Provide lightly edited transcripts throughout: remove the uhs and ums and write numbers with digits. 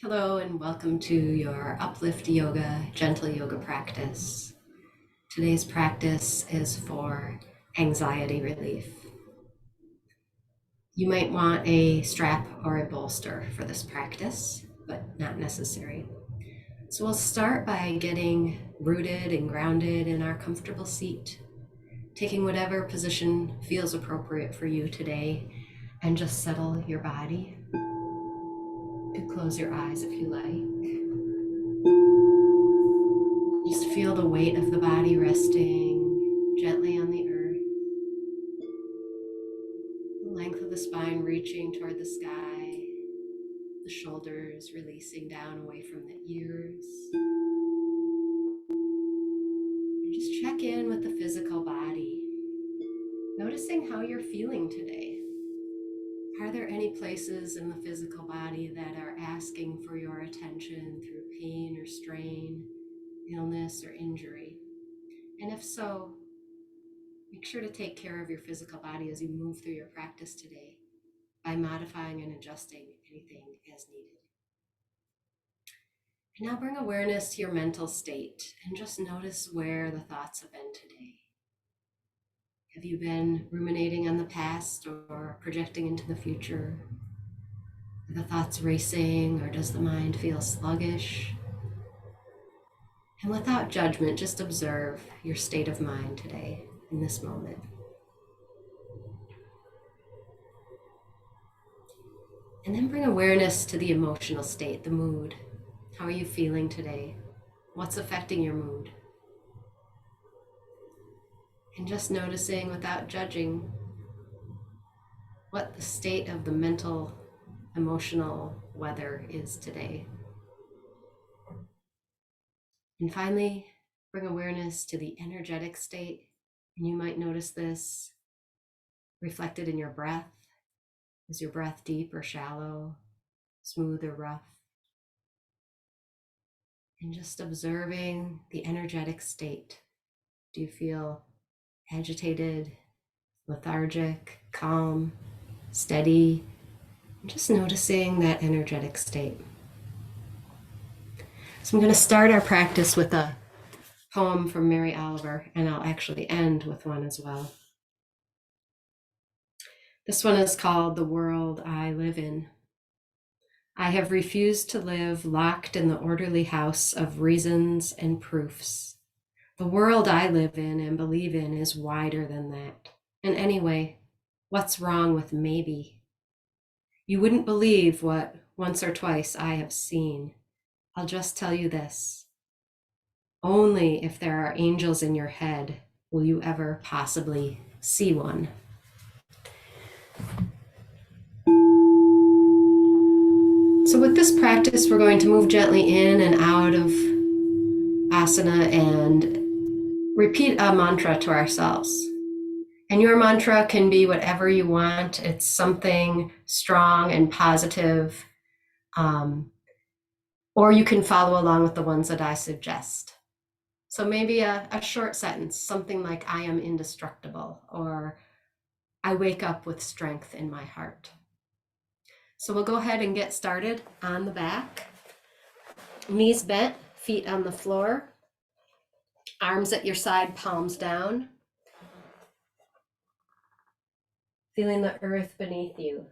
Hello and welcome to your Uplift Yoga, gentle yoga practice. Today's practice is for anxiety relief. You might want a strap or a bolster for this practice, but not necessary. So we'll start by getting rooted and grounded in our comfortable seat, taking whatever position feels appropriate for you today, and just settle your body. You could close your eyes if you like. Just feel the weight of the body resting gently on the earth, the length of the spine reaching toward the sky, the shoulders releasing down away from the ears. And just check in with the physical body, noticing how you're feeling today. Are there any places in the physical body that are asking for your attention through pain or strain, illness or injury? And if so, make sure to take care of your physical body as you move through your practice today by modifying and adjusting anything as needed. And now bring awareness to your mental state and just notice where the thoughts have been today. Have you been ruminating on the past or projecting into the future? Are the thoughts racing, or does the mind feel sluggish? And without judgment, just observe your state of mind today in this moment. And then bring awareness to the emotional state, the mood. How are you feeling today? What's affecting your mood? And just noticing without judging what the state of the mental, emotional weather is today. And finally, bring awareness to the energetic state. And you might notice this reflected in your breath. Is your breath deep or shallow, smooth or rough? And just observing the energetic state. Do you feel agitated, lethargic, calm, steady? Just noticing that energetic state. So I'm going to start our practice with a poem from Mary Oliver, and I'll actually end with one as well. This one is called The World I Live In. I have refused to live locked in the orderly house of reasons and proofs. The world I live in and believe in is wider than that. And anyway, what's wrong with maybe? You wouldn't believe what once or twice I have seen. I'll just tell you this. Only if there are angels in your head will you ever possibly see one. So with this practice, we're going to move gently in and out of asana and repeat a mantra to ourselves. And your mantra can be whatever you want. It's something strong and positive. Or you can follow along with the ones that I suggest. So maybe a short sentence, something like, I am indestructible, or I wake up with strength in my heart. So we'll go ahead and get started on the back. Knees bent, feet on the floor, arms at your side, palms down. Feeling the earth beneath you.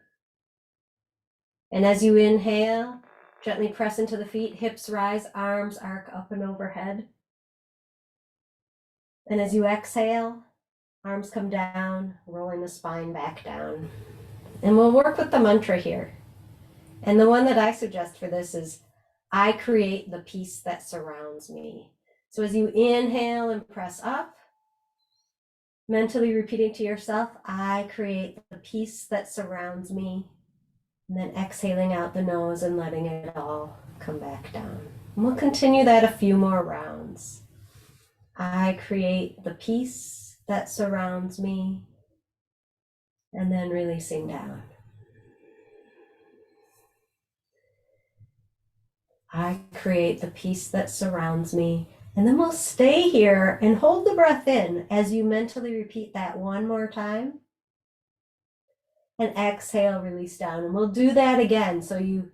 And as you inhale, gently press into the feet, hips rise, arms arc up and overhead. And as you exhale, arms come down, rolling the spine back down. And we'll work with the mantra here. And the one that I suggest for this is, I create the peace that surrounds me. So as you inhale and press up, mentally repeating to yourself, I create the peace that surrounds me. And then exhaling out the nose and letting it all come back down. And we'll continue that a few more rounds. I create the peace that surrounds me. And then releasing down. I create the peace that surrounds me. And then we'll stay here and hold the breath in as you mentally repeat that one more time. And exhale, release down. And we'll do that again. So you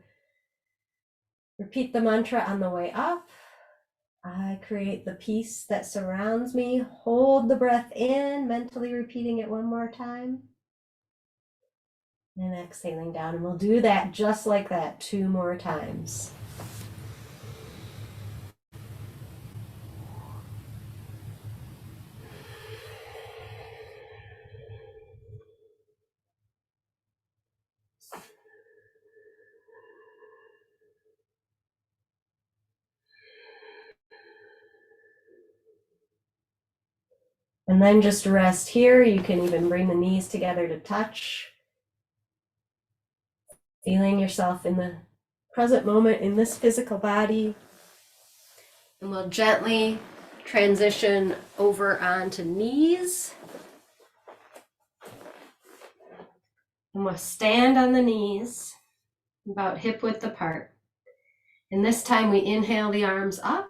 Repeat the mantra on the way up. I create the peace that surrounds me. Hold the breath in, mentally repeating it one more time. And exhaling down. And we'll do that just like that 2 more times. And then just rest here. You can even bring the knees together to touch. Feeling yourself in the present moment in this physical body. And we'll gently transition over onto knees. And we'll stand on the knees, about hip width apart. And this time we inhale the arms up,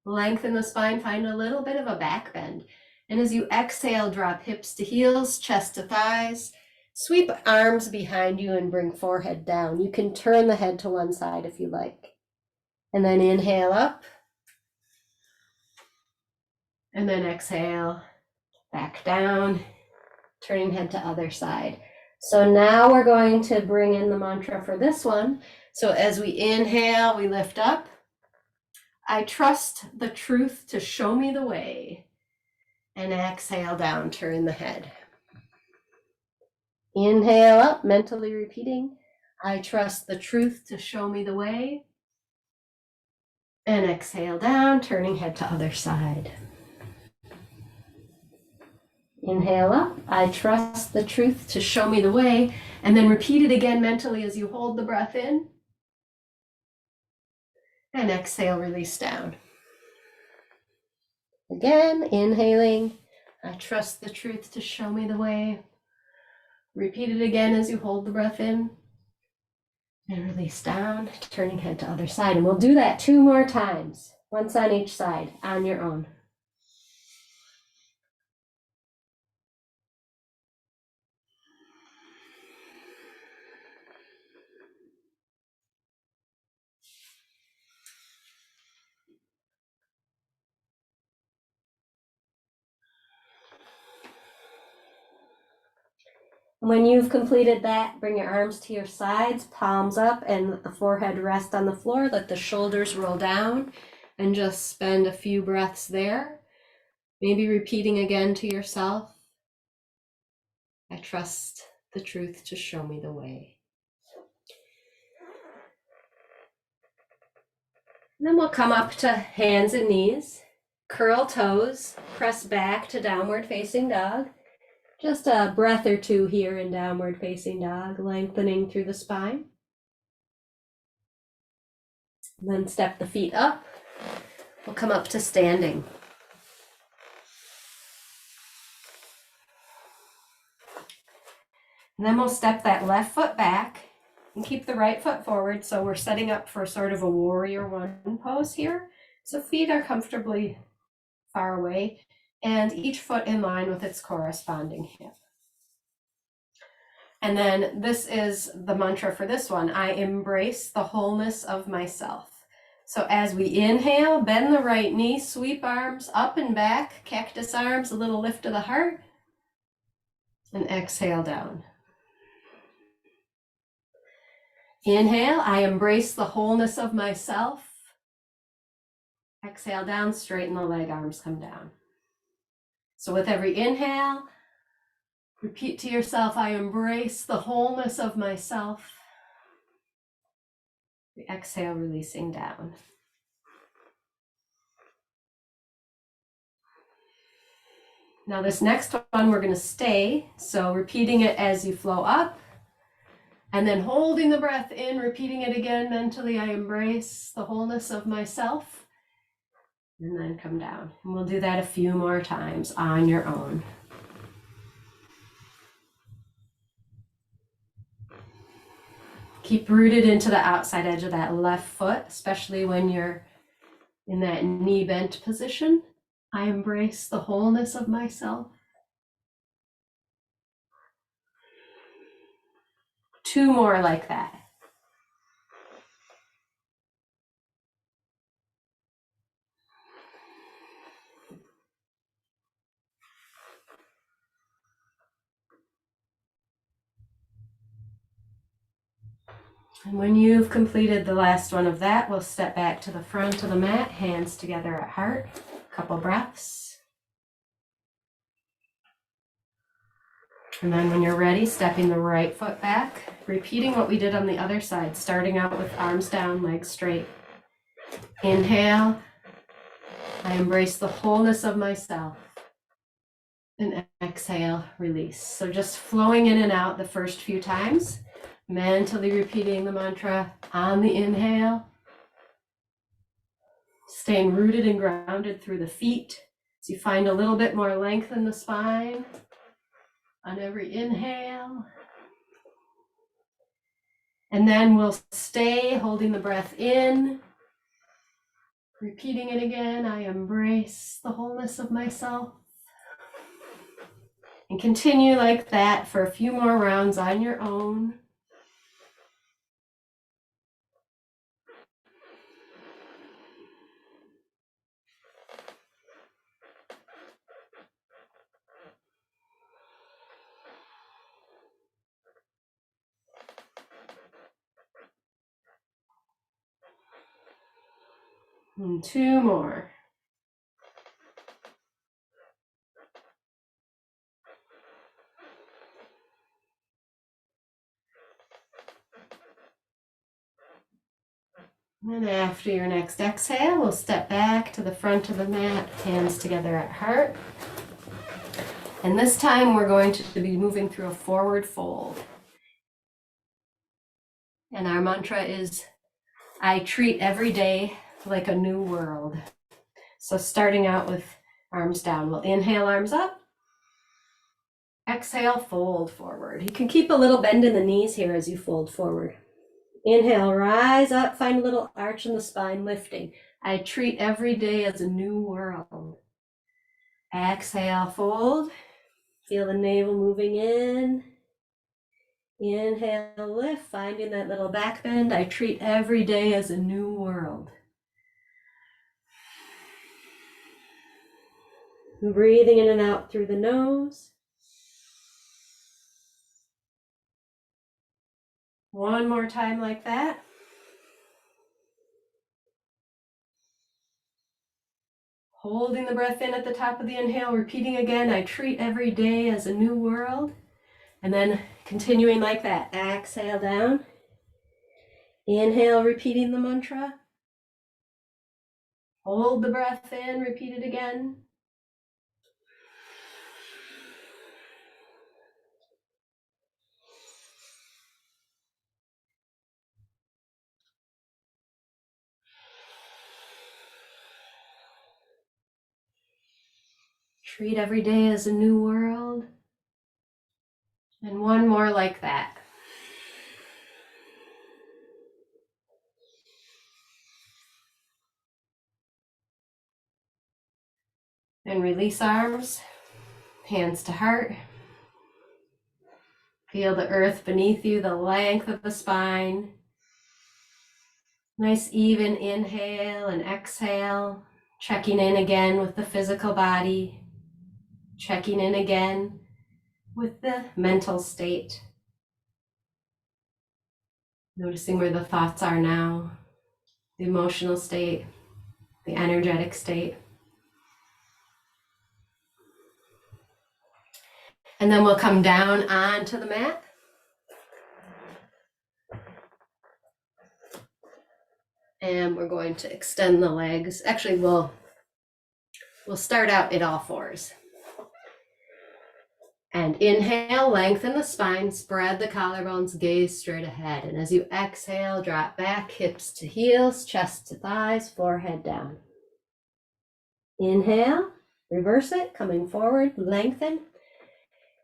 lengthen the spine, find a little bit of a back bend. And as you exhale, drop hips to heels, chest to thighs. Sweep arms behind you and bring forehead down. You can turn the head to one side if you like. And then inhale up. And then exhale, back down, turning head to other side. So now we're going to bring in the mantra for this one. So as we inhale, we lift up. I trust the truth to show me the way. And exhale down, turn the head. Inhale up, mentally repeating, I trust the truth to show me the way. And exhale down, turning head to other side. Inhale up, I trust the truth to show me the way. And then repeat it again mentally as you hold the breath in. And exhale, release down. Again, inhaling, I trust the truth to show me the way. Repeat it again as you hold the breath in. And release down, turning head to other side. And we'll do that 2 more times, once on each side, on your own. When you've completed that, bring your arms to your sides, palms up, and let the forehead rest on the floor. Let the shoulders roll down, and just spend a few breaths there. Maybe repeating again to yourself, I trust the truth to show me the way. And then we'll come up to hands and knees, curl toes, press back to downward facing dog. Just a breath or 2 here in downward facing dog, lengthening through the spine. Then step the feet up. We'll come up to standing. And then we'll step that left foot back and keep the right foot forward. So we're setting up for sort of a warrior 1 pose here. So feet are comfortably far away and each foot in line with its corresponding hip. And then this is the mantra for this one. I embrace the wholeness of myself. So as we inhale, bend the right knee, sweep arms up and back, cactus arms, a little lift of the heart, and exhale down. Inhale, I embrace the wholeness of myself. Exhale down, straighten the leg, arms come down. So with every inhale, repeat to yourself, I embrace the wholeness of myself. The exhale, releasing down. Now this next one, we're going to stay. So repeating it as you flow up. And then holding the breath in, repeating it again mentally, I embrace the wholeness of myself. And then come down. And we'll do that a few more times on your own. Keep rooted into the outside edge of that left foot, especially when you're in that knee bent position. I embrace the wholeness of myself. 2 more like that. And when you've completed the last one of that, we'll step back to the front of the mat, hands together at heart, couple breaths. And then when you're ready, stepping the right foot back, repeating what we did on the other side, starting out with arms down, legs straight. Inhale, I embrace the wholeness of myself. And exhale, release. So just flowing in and out the first few times, mentally repeating the mantra on the inhale, staying rooted and grounded through the feet. So you find a little bit more length in the spine on every inhale. And then we'll stay holding the breath in, repeating it again. I embrace the wholeness of myself. And continue like that for a few more rounds on your own. And two more. And after your next exhale, we'll step back to the front of the mat, hands together at heart. And this time we're going to be moving through a forward fold. And our mantra is, I treat every day like a new world. So starting out with arms down, we'll inhale, arms up. Exhale, fold forward. You can keep a little bend in the knees here as you fold forward. Inhale, rise up, find a little arch in the spine, lifting. I treat every day as a new world. Exhale, fold. Feel the navel moving in. Inhale, lift, finding that little back bend. I treat every day as a new world. Breathing in and out through the nose. One more time like that. Holding the breath in at the top of the inhale, repeating again, I treat every day as a new world. And then continuing like that, exhale down. Inhale, repeating the mantra. Hold the breath in, repeat it again. Treat every day as a new world. And one more like that. And release arms, hands to heart. Feel the earth beneath you, the length of the spine. Nice even inhale and exhale. Checking in again with the physical body. Checking in again with the mental state. Noticing where the thoughts are now, the emotional state, the energetic state. And then we'll come down onto the mat. And we're going to extend the legs. Actually, we'll start out at all fours. And inhale, lengthen the spine, spread the collarbones, gaze straight ahead. And as you exhale, drop back, hips to heels, chest to thighs, forehead down. Inhale, reverse it, coming forward, lengthen.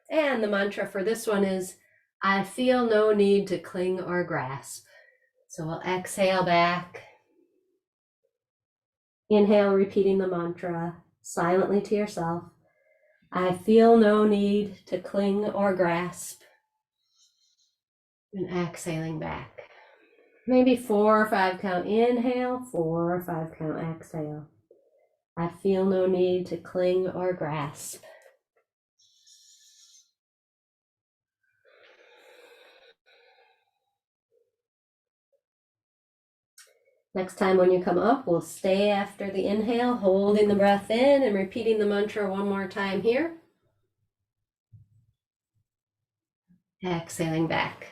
And the mantra for this one is, I feel no need to cling or grasp. So we'll exhale back. Inhale, repeating the mantra silently to yourself. I feel no need to cling or grasp. And exhaling back. Maybe 4 or 5 count inhale, 4 or 5 count exhale. I feel no need to cling or grasp. Next time when you come up, we'll stay after the inhale, holding the breath in and repeating the mantra one more time here. Exhaling back.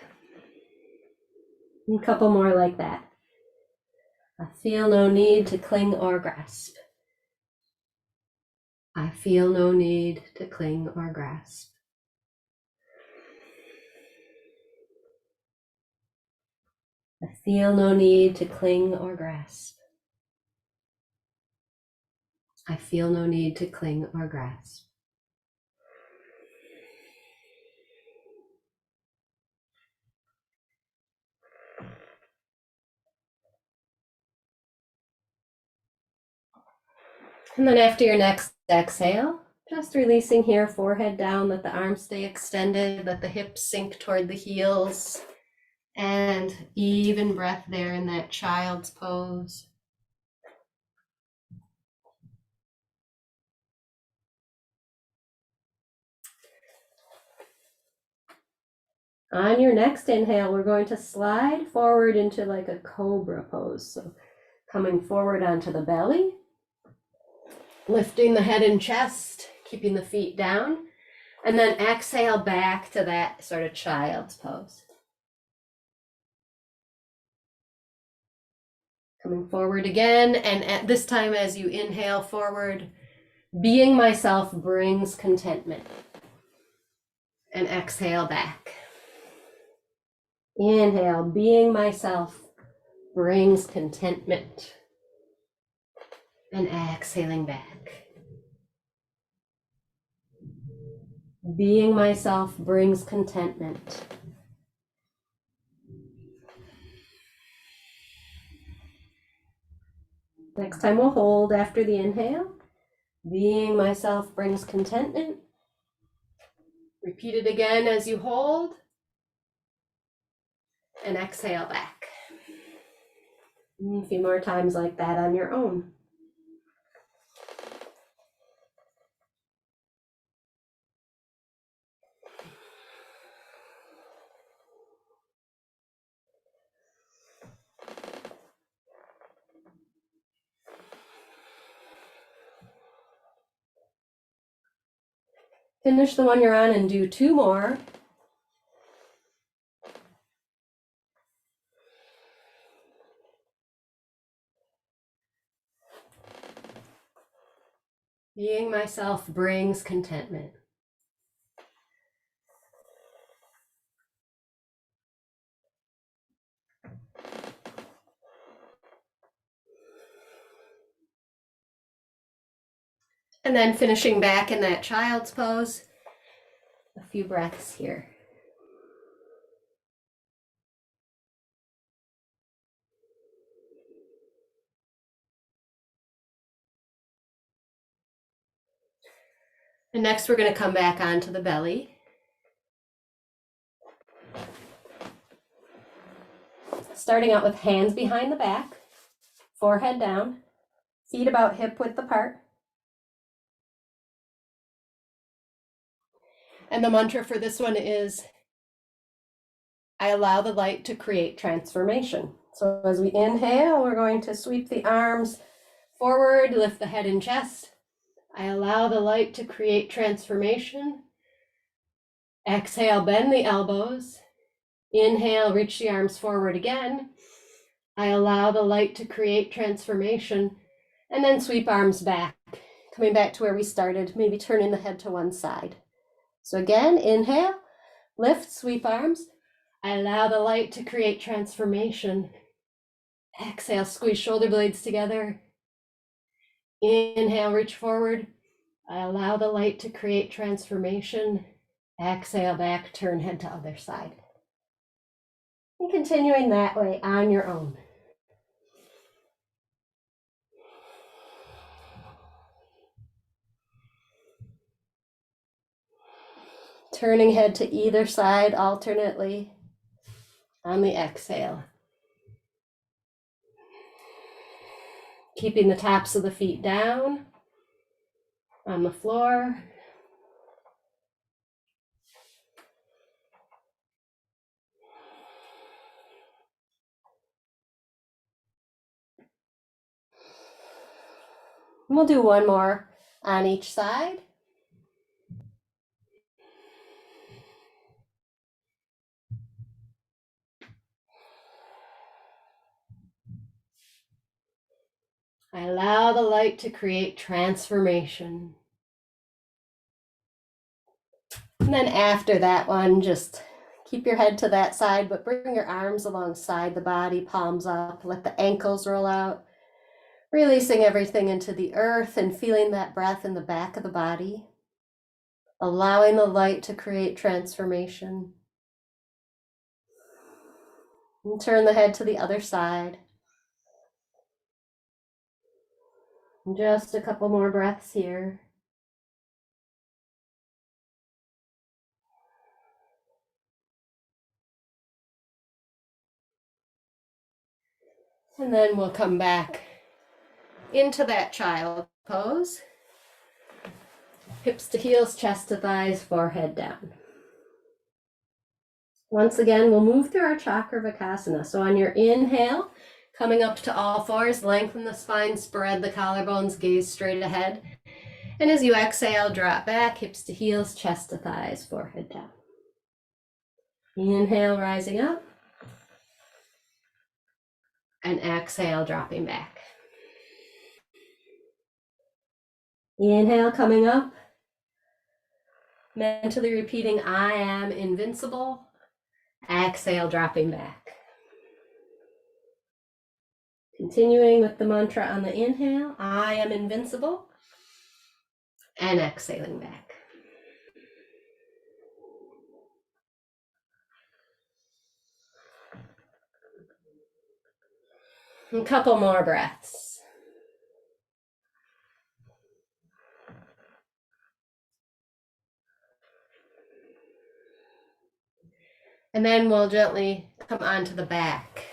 And a couple more like that. I feel no need to cling or grasp. I feel no need to cling or grasp. I feel no need to cling or grasp. I feel no need to cling or grasp. And then after your next exhale, just releasing here, forehead down, let the arms stay extended, let the hips sink toward the heels, and even breath there in that child's pose. On your next inhale, we're going to slide forward into like a cobra pose. So coming forward onto the belly, lifting the head and chest, keeping the feet down, and then exhale back to that sort of child's pose. Coming forward again, and at this time as you inhale forward, being myself brings contentment. And exhale back. Inhale, being myself brings contentment. And exhaling back. Being myself brings contentment. Next time we'll hold after the inhale. Being myself brings contentment. Repeat it again as you hold. And exhale back. A few more times like that on your own. Finish the one you're on and do two more. Being myself brings contentment. And then finishing back in that child's pose, a few breaths here. And next we're going to come back onto the belly. Starting out with hands behind the back, forehead down, feet about hip width apart. And the mantra for this one is, I allow the light to create transformation. So as we inhale, we're going to sweep the arms forward, lift the head and chest. I allow the light to create transformation. Exhale, bend the elbows. Inhale, reach the arms forward again. I allow the light to create transformation. And then sweep arms back, coming back to where we started, maybe turning the head to one side. So again, inhale, lift, sweep arms. I allow the light to create transformation. Exhale, squeeze shoulder blades together. Inhale, reach forward. I allow the light to create transformation. Exhale back, turn head to other side. And continuing that way on your own. Turning head to either side alternately on the exhale. Keeping the tops of the feet down on the floor. And we'll do one more on each side. I allow the light to create transformation. And then after that one, just keep your head to that side, but bring your arms alongside the body, palms up, let the ankles roll out, releasing everything into the earth and feeling that breath in the back of the body, allowing the light to create transformation. And turn the head to the other side. Just a couple more breaths here. And then we'll come back into that child pose. Hips to heels, chest to thighs, forehead down. Once again, we'll move through our Chakravakasana. So on your inhale, coming up to all fours, lengthen the spine, spread the collarbones, gaze straight ahead. And as you exhale, drop back, hips to heels, chest to thighs, forehead down. Inhale, rising up. And exhale, dropping back. Inhale, coming up. Mentally repeating, I am invincible. Exhale, dropping back. Continuing with the mantra on the inhale, I am invincible. And exhaling back. A couple more breaths. And then we'll gently come onto the back.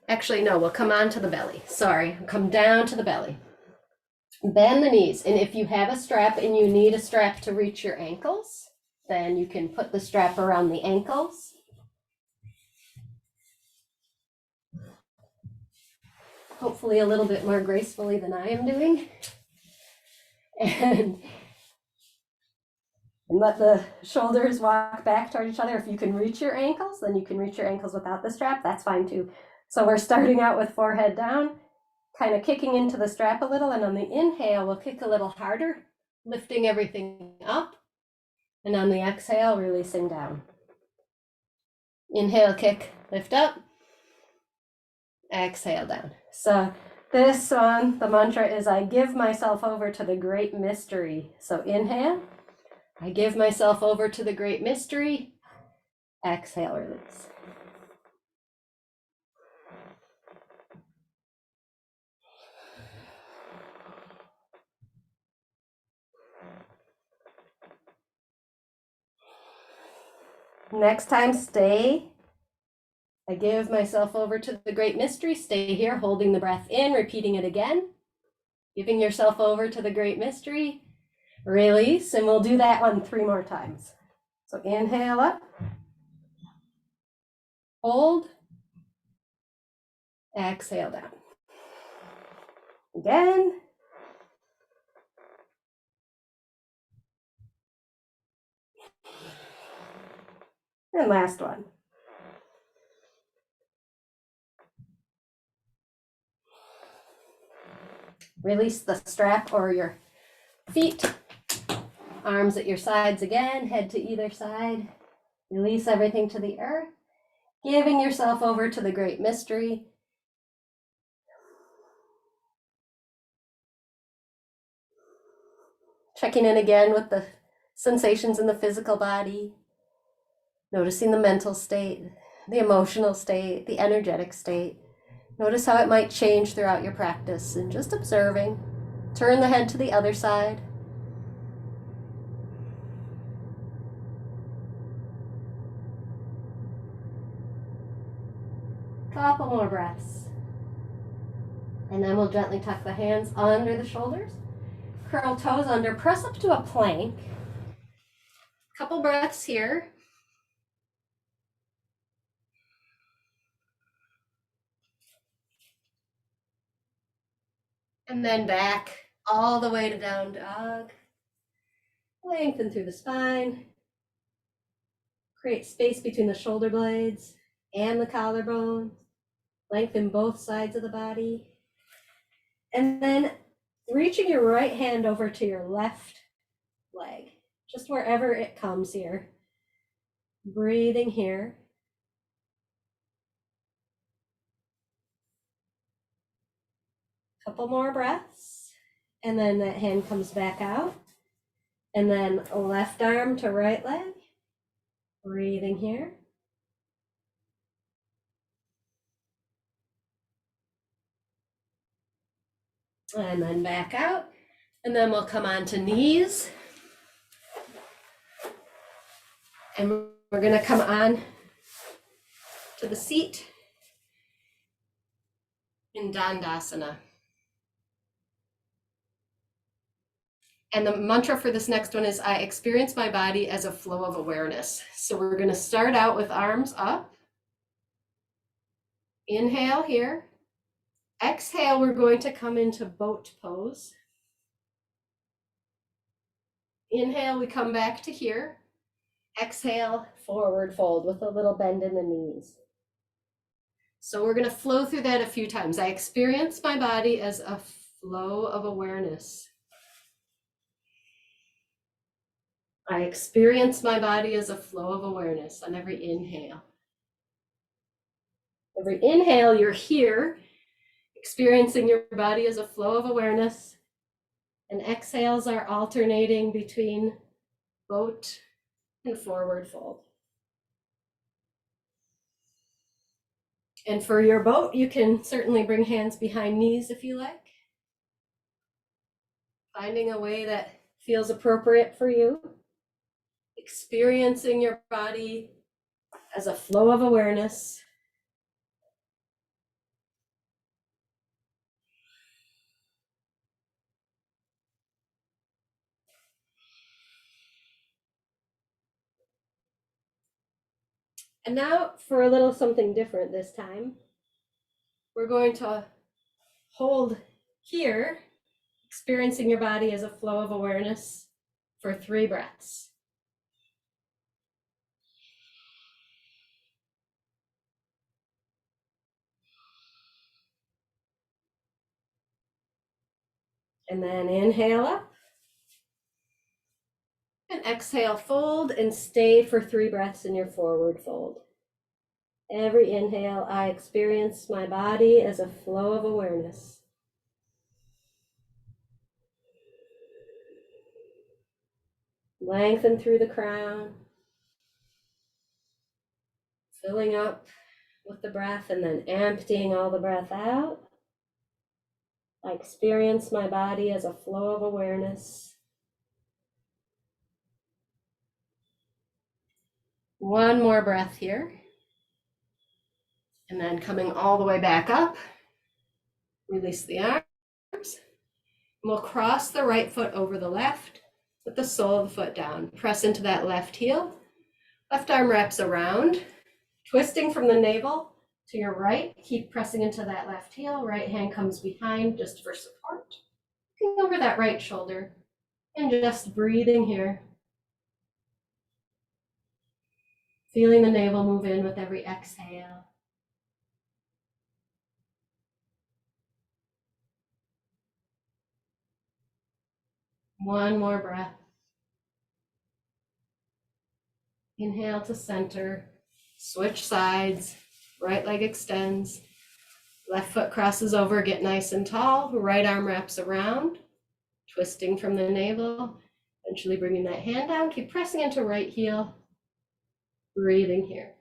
Actually, no, we'll come onto the belly. Sorry, come down to the belly. Bend the knees. And if you have a strap and you need a strap to reach your ankles, then you can put the strap around the ankles. Hopefully a little bit more gracefully than I am doing. And let the shoulders walk back toward each other. If you can reach your ankles, then you can reach your ankles without the strap. That's fine too. So we're starting out with forehead down, kind of kicking into the strap a little. And on the inhale, we'll kick a little harder, lifting everything up. And on the exhale, releasing down. Inhale, kick, lift up. Exhale down. So this one, the mantra is, I give myself over to the great mystery. So inhale, I give myself over to the great mystery. Exhale, release. Next time, stay. I give myself over to the great mystery. Stay here, holding the breath in, repeating it again. Giving yourself over to the great mystery. Release, and we'll do that one 3 more times. So inhale up. Hold. Exhale down. Again. And last one. Release the strap or your feet. Arms at your sides again, head to either side. Release everything to the earth. Giving yourself over to the great mystery. Checking in again with the sensations in the physical body. Noticing the mental state, the emotional state, the energetic state. Notice how it might change throughout your practice, and just observing. Turn the head to the other side. Couple more breaths. And then we'll gently tuck the hands under the shoulders. Curl toes under, press up to a plank. Couple breaths here. And then back all the way to down dog. Lengthen through the spine. Create space between the shoulder blades and the collarbone. Lengthen both sides of the body. And then reaching your right hand over to your left leg, just wherever it comes here. Breathing here. Couple more breaths. And then that hand comes back out. And then left arm to right leg. Breathing here. And then back out. And then we'll come on to knees. And we're going to come on to the seat in Dandasana. And the mantra for this next one is, I experience my body as a flow of awareness. So we're going to start out with arms up. Inhale here. Exhale, we're going to come into boat pose. Inhale, we come back to here. Exhale, forward fold with a little bend in the knees. So we're going to flow through that a few times. I experience my body as a flow of awareness. I experience my body as a flow of awareness on every inhale. Every inhale, you're here, experiencing your body as a flow of awareness. And exhales are alternating between boat and forward fold. And for your boat, you can certainly bring hands behind knees if you like. Finding a way that feels appropriate for you. Experiencing your body as a flow of awareness. And now for a little something different this time. We're going to hold here, experiencing your body as a flow of awareness for 3 breaths. And then inhale up. And exhale, fold and stay for 3 breaths in your forward fold. Every inhale, I experience my body as a flow of awareness. Lengthen through the crown. Filling up with the breath and then emptying all the breath out. I experience my body as a flow of awareness. One more breath here. And then coming all the way back up. Release the arms. We'll cross the right foot over the left with the sole of the foot down. Press into that left heel. Left arm wraps around, twisting from the navel to your right. Keep pressing into that left heel. Right hand comes behind just for support. Looking over that right shoulder and just breathing here. Feeling the navel move in with every exhale. One more breath. Inhale to center. Switch sides. Right leg extends. Left foot crosses over. Get nice and tall. Right arm wraps around. Twisting from the navel. Eventually bringing that hand down. Keep pressing into right heel. Breathing here.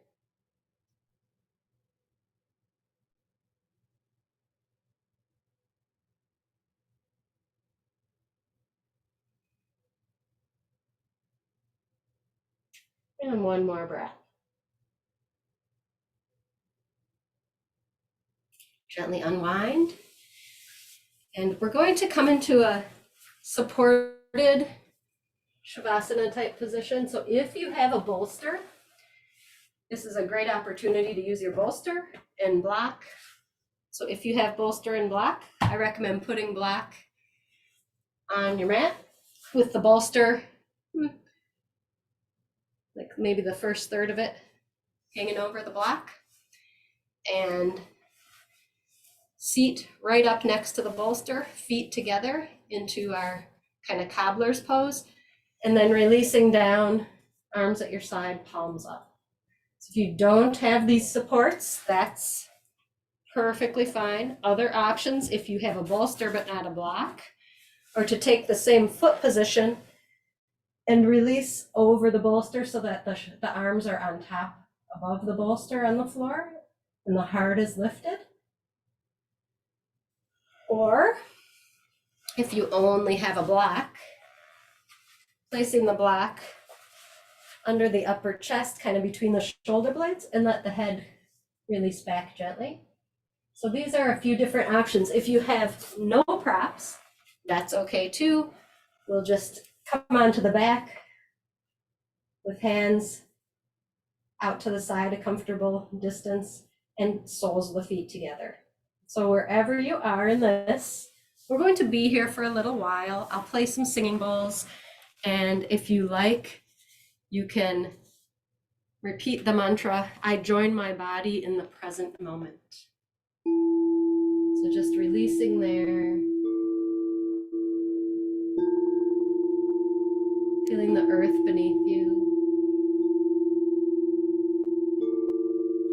And one more breath. Gently unwind. And we're going to come into a supported Shavasana type position. So if you have a bolster, this is a great opportunity to use your bolster and block So if you have bolster and block, I recommend putting block on your mat with the bolster, like maybe the first third of it hanging over the block, and seat right up next to the bolster, feet together into our kind of cobbler's pose, and then releasing down, arms at your side, palms up. So if you don't have these supports, that's perfectly fine. Other options, if you have a bolster but not a block, or to take the same foot position and release over the bolster so that the arms are on top above the bolster on the floor and the heart is lifted. Or if you only have a block, placing the block under the upper chest, kind of between the shoulder blades, and let the head release back gently. So these are a few different options. If you have no props, that's okay too. We'll just come onto the back with hands out to the side, a comfortable distance, and soles of the feet together. So wherever you are in this, we're going to be here for a little while. I'll play some singing bowls, and if you like, you can repeat the mantra, I join my body in the present moment. So just releasing there, feeling the earth beneath you,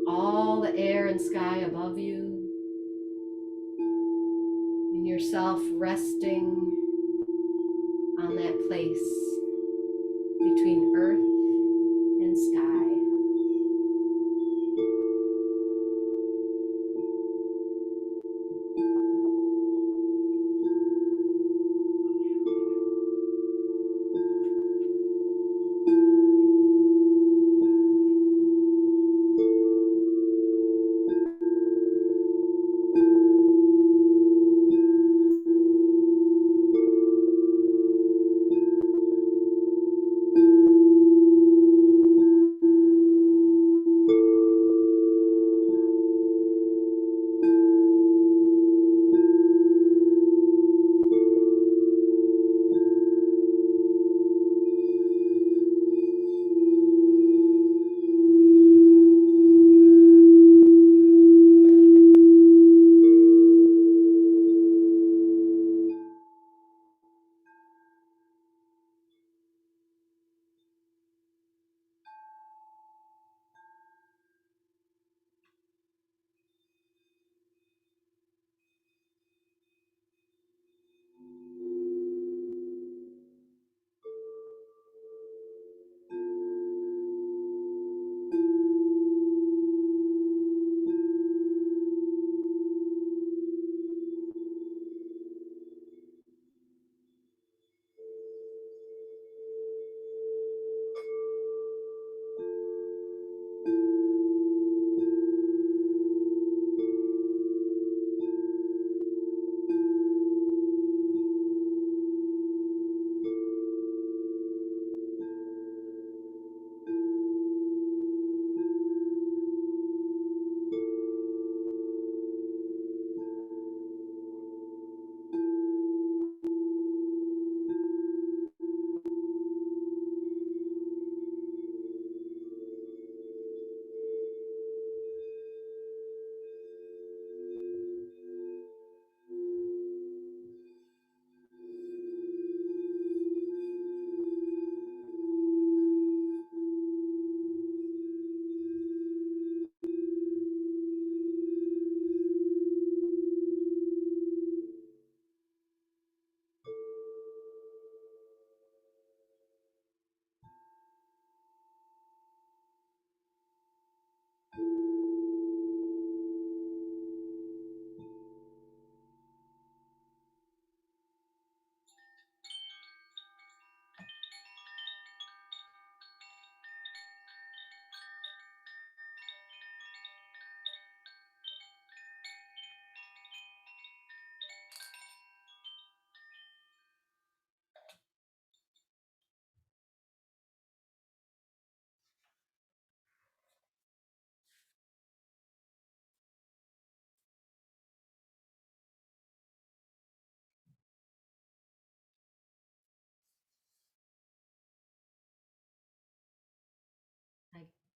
all the air and sky above you, and yourself resting on that place between earth and sky.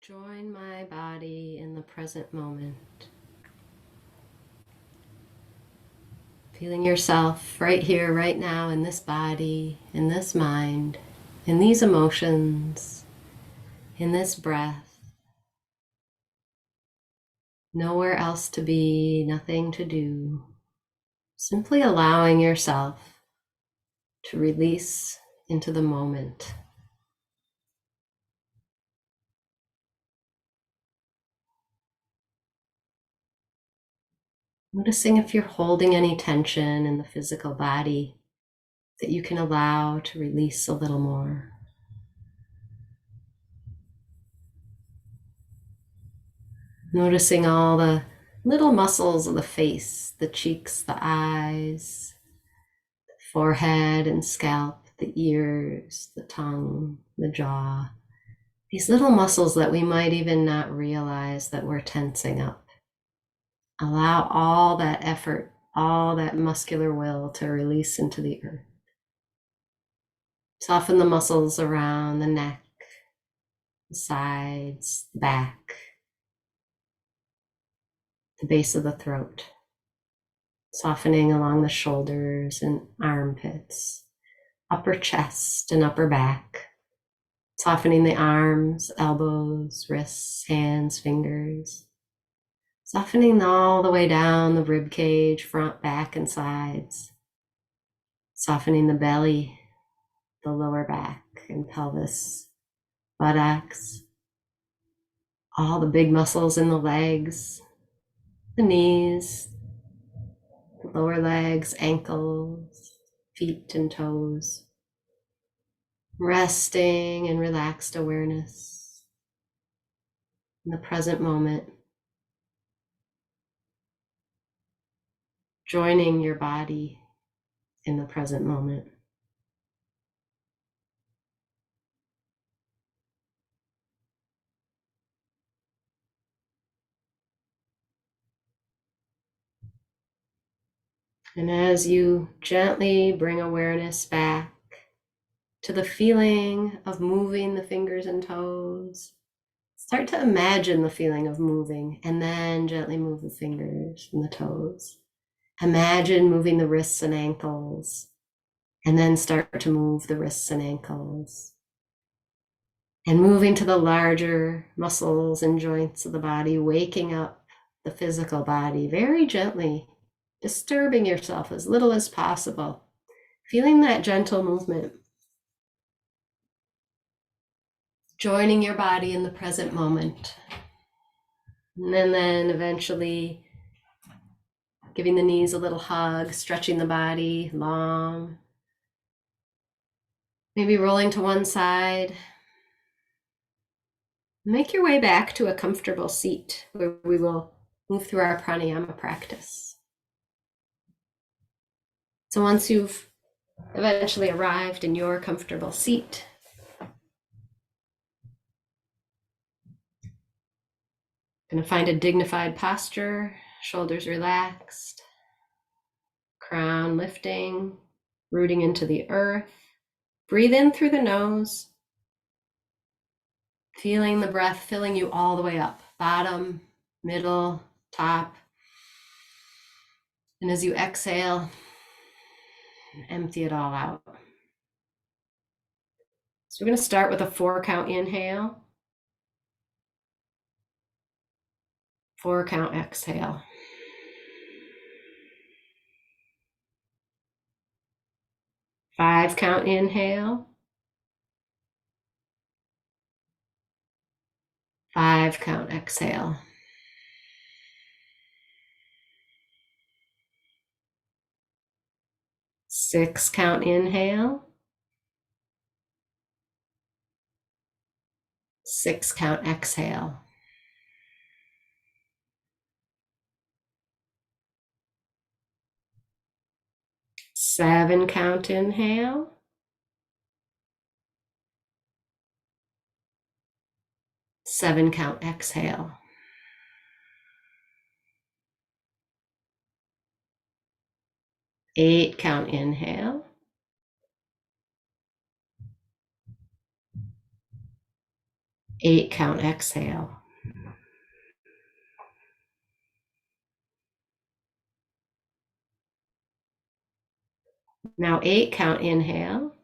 Join my body in the present moment. Feeling yourself right here, right now, in this body, in this mind, in these emotions, in this breath. Nowhere else to be, nothing to do. Simply allowing yourself to release into the moment. Noticing if you're holding any tension in the physical body that you can allow to release a little more. Noticing all the little muscles of the face, the cheeks, the eyes, the forehead and scalp, the ears, the tongue, the jaw. These little muscles that we might even not realize that we're tensing up. Allow all that effort, all that muscular will to release into the earth. Soften the muscles around the neck, the sides, the back, the base of the throat. Softening along the shoulders and armpits, upper chest and upper back. Softening the arms, elbows, wrists, hands, fingers. Softening all the way down the rib cage, front, back, and sides. Softening the belly, the lower back and pelvis, buttocks, all the big muscles in the legs, the knees, the lower legs, ankles, feet and toes. Resting in relaxed awareness in the present moment. Joining your body in the present moment. And as you gently bring awareness back to the feeling of moving the fingers and toes, start to imagine the feeling of moving and then gently move the fingers and the toes. Imagine moving the wrists and ankles and then start to move the wrists and ankles. And moving to the larger muscles and joints of the body, waking up the physical body very gently, disturbing yourself as little as possible, feeling that gentle movement. Joining your body in the present moment. And then eventually giving the knees a little hug, stretching the body long. Maybe rolling to one side. Make your way back to a comfortable seat where we will move through our pranayama practice. So once you've eventually arrived in your comfortable seat, going to find a dignified posture, shoulders relaxed, crown lifting, rooting into the earth. Breathe in through the nose, feeling the breath filling you all the way up, bottom, middle, top. And as you exhale, empty it all out. So we're going to start with a 4-count inhale, 4-count exhale. 5-count inhale, 5-count exhale. 6-count inhale, 6-count exhale. 7-count inhale, 7-count exhale. 8-count inhale, 8 count exhale. Now 8 count inhale.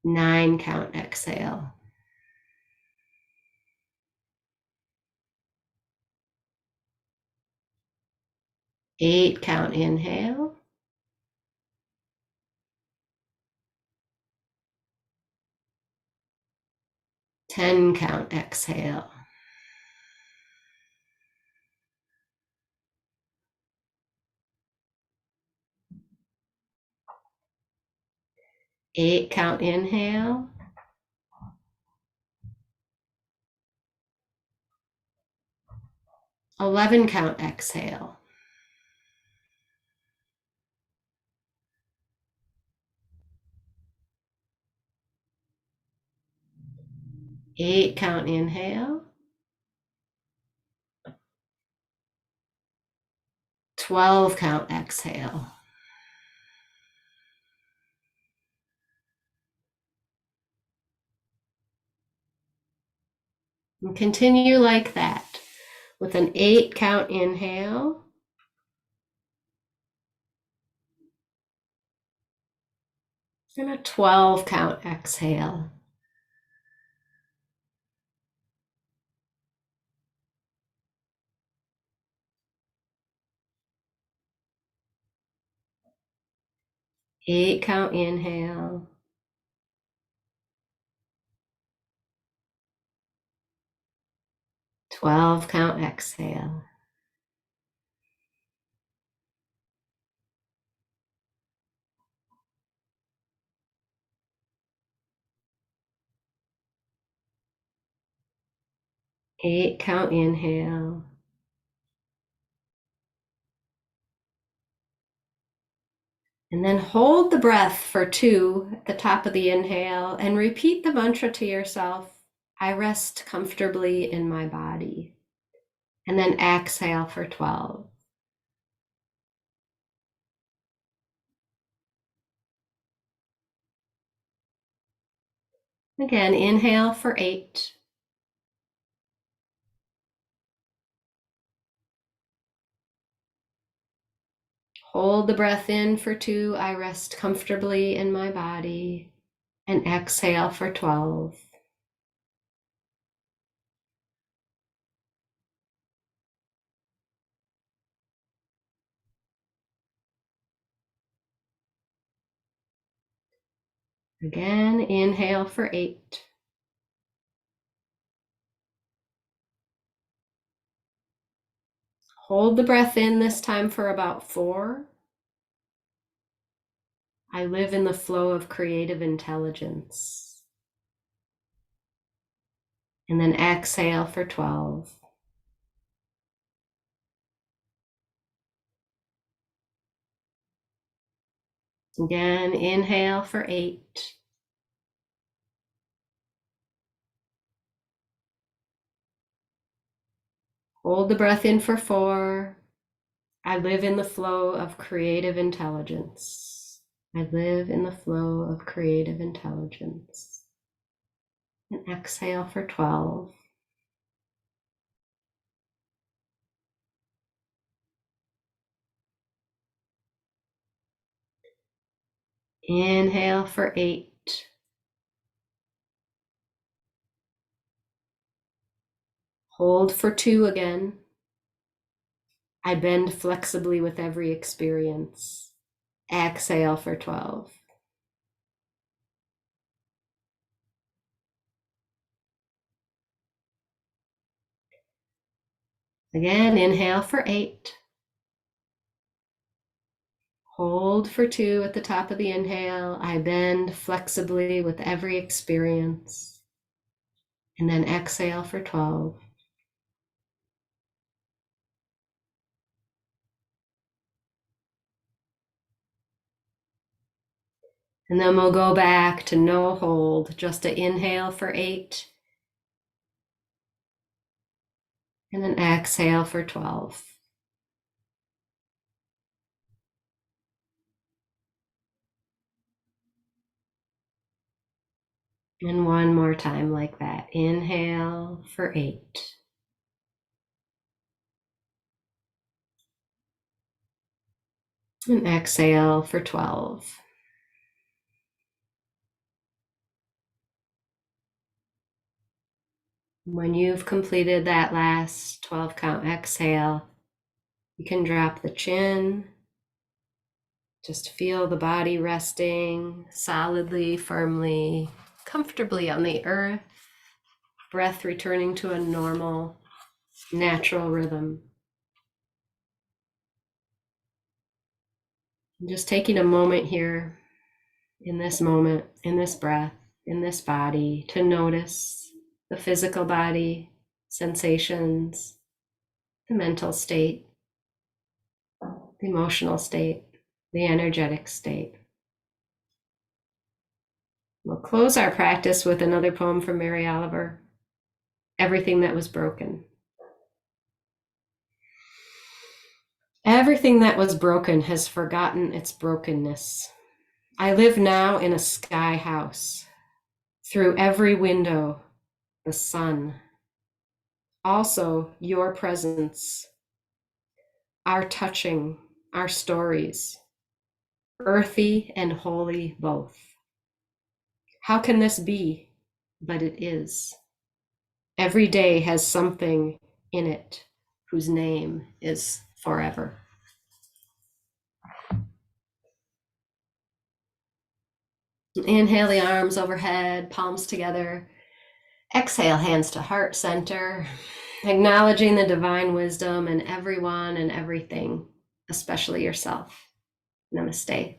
9 count exhale. 8 count inhale. 10 count exhale. 8 count inhale. 11 count exhale. 8 count inhale. 12 count exhale. And continue like that with an 8 count inhale. And a 12 count exhale. Eight count inhale. 12 count exhale. Eight count inhale. And then hold the breath for 2 at the top of the inhale and repeat the mantra to yourself. I rest comfortably in my body. And then exhale for 12. Again, inhale for 8. Hold the breath in for 2. I rest comfortably in my body. And exhale for 12. Again, inhale for 8. Hold the breath in this time for about 4. I live in the flow of creative intelligence. And then exhale for 12. Again, inhale for 8. Hold the breath in for 4. I live in the flow of creative intelligence. I live in the flow of creative intelligence. And exhale for 12. Inhale for 8. Hold for 2 again. I bend flexibly with every experience. Exhale for 12. Again, inhale for 8. Hold for 2 at the top of the inhale. I bend flexibly with every experience. And then exhale for 12. And then we'll go back to no hold, just an inhale for 8. And then exhale for 12. And one more time like that. Inhale for 8. And exhale for 12. When you've completed that last 12 count exhale, you can drop the chin. Just feel the body resting solidly, firmly, comfortably on the earth. Breath returning to a normal, natural rhythm. Just taking a moment here, in this moment, in this breath, in this body, to notice the physical body, sensations, the mental state, the emotional state, the energetic state. We'll close our practice with another poem from Mary Oliver, Everything That Was Broken. Everything that was broken has forgotten its brokenness. I live now in a sky house. Through every window, the sun. Also, your presence, our touching, our stories, earthy and holy both. How can this be? But it is. Every day has something in it whose name is forever. Inhale the arms overhead, palms together. Exhale, hands to heart center, acknowledging the divine wisdom in everyone and everything, especially yourself. Namaste.